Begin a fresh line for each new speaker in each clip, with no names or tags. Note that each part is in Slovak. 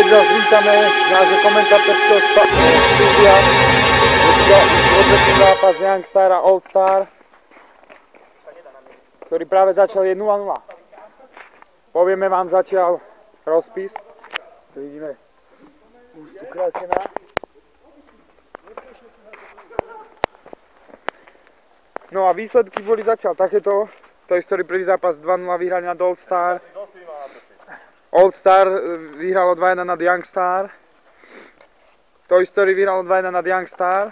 vás vítame nášho komentátorského štúdia. Odvetný zápas Young Star a Old Star, ktorý práve začal, je 0-0. Povieme vám zatiaľ rozpis. Tu vidíme ústu Krakena. No a výsledky boli zatiaľ takéto. Toy Story prvý zápas 2-0 vyhrali nad Old Star. Old Star vyhralo 2-1 nad Young Star. Toy Story vyhralo 2-1 nad Young Star.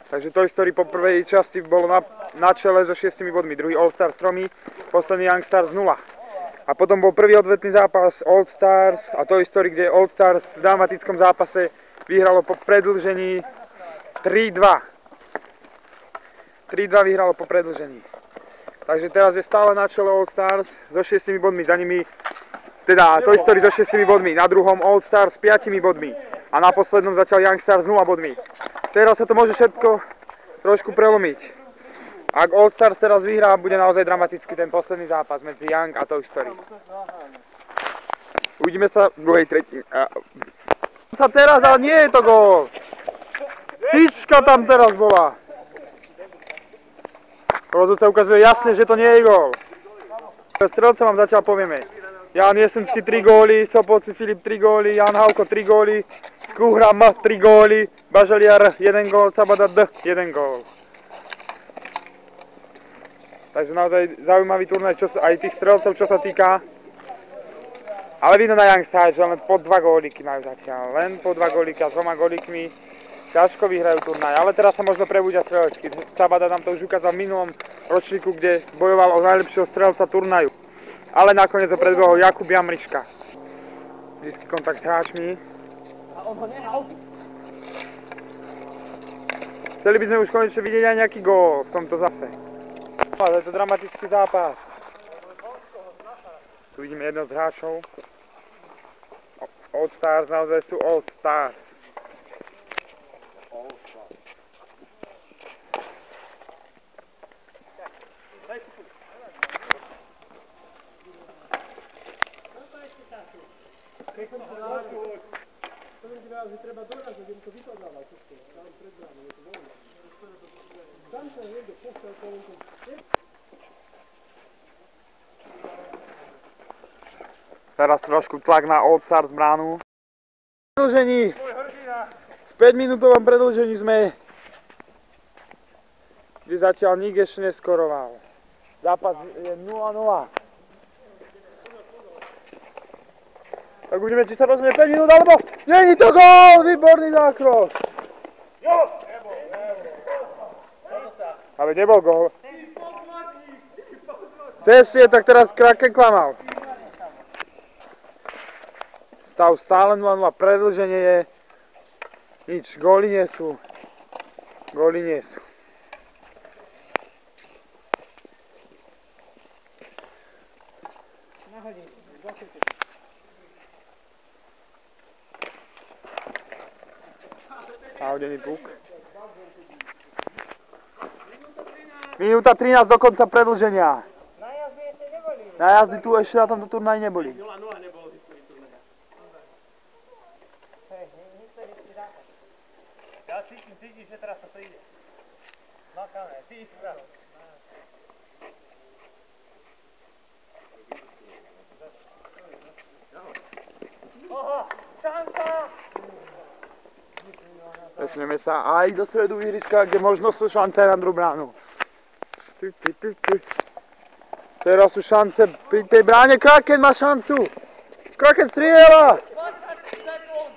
Takže Toy Story po prvej časti bolo na čele so 6 bodmi. Druhý Old Star s 3, posledný Young Star z 0. A potom bol prvý odvetný zápas Old Stars a Toy Story, kde Old Stars v dramatickom zápase vyhralo po predĺžení 3-2. 3-2 vyhralo po predĺžení. Takže teraz je stále na čele Old Stars so 6 bodmi. Za nimi teda Toy Story so 6 bodmi. Na druhom Old Stars s 5 bodmi. A na poslednom zatiaľ Young Stars s 0 bodmi. Teraz sa to môže všetko trošku prelomiť. Ak Old Stars teraz vyhrá, bude naozaj dramatický ten posledný zápas medzi Young a Toy Story. Uvidíme sa v druhej tretine. Sa teraz, ale nie je to gól. Tyčka tam teraz bola. Rozhodca ukazuje jasne, že to nie je gól. Strelca vám zatiaľ povieme. Jan Jesenský 3 góly, Sopolci Filip 3 góly, Jan Halko 3 góly, Skúhra M 3 góly, Bažaliar 1 gól, Sabada D 1 gól. Takže naozaj zaujímavý turnaj aj tých strelcov, čo sa týka. Ale vidno na Young Star, že len po 2 góliky majú zatiaľ. Len po 2 góliky a 2 gólikmi ťažko vyhrajú turnaj. Ale teraz sa možno prebudia strelecky. Sabada nám to už ukázal v minulom ročníku, kde bojoval o najlepšieho strelca turnaju. Ale nakoniec ho predbehol Jakub Jamriška. Blízky kontakt s hráčmi. Chceli by sme už konečne vidieť aj nejaký gól v tomto zase. Je to dramatický zápas. Tu vidíme jedného z hráčov. Old Stars, naozaj sú Old Stars. Teraz trošku tlak na Old Stars bránu. V 5-minútovom predĺžení sme, kde zatiaľ nik ešte neskoroval. Zápas je 0-0. Tak uvidíme, či sa rozhodne 5 minút, alebo není to gól! Výborný zákrok! Ale nebol gól. Cestie, tak teraz Kraken klamal. Stav stále 0-0, predĺženie je nič, góly nie sú. Góly nie sú. Náhodený puk. Minúta 13 do konca predĺženia. Na jazdy tu ešte na tomto turnaji neboli.
Ja cítim, že teraz sa to ide. No kamer, ty si pravý. Oho, šanca!
Presunieme sa aj do stredu ihriska, kde možno sú šance na druhú bránu. Teraz sú šance pri tej bráne. Kraken má šancu. Kraken strieľa.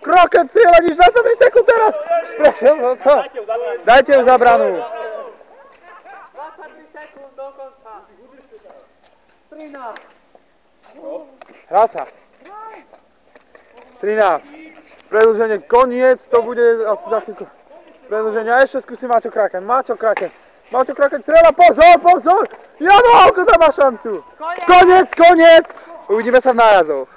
Kraken strieľa, nič 23 sekúnd teraz. Prešiel ho to. Dajte ju za bránu.
23 sekúnd do konca. 13.
Hrá sa. 13. Predĺženie, koniec, to bude asi za chvíľku. Predĺženie, a ešte skúsi Maťo Kraken. Maťo Kraken strieľa, pozor! Jano Halko tam má šancu. Koniec. Uvidíme sa v nájazdoch.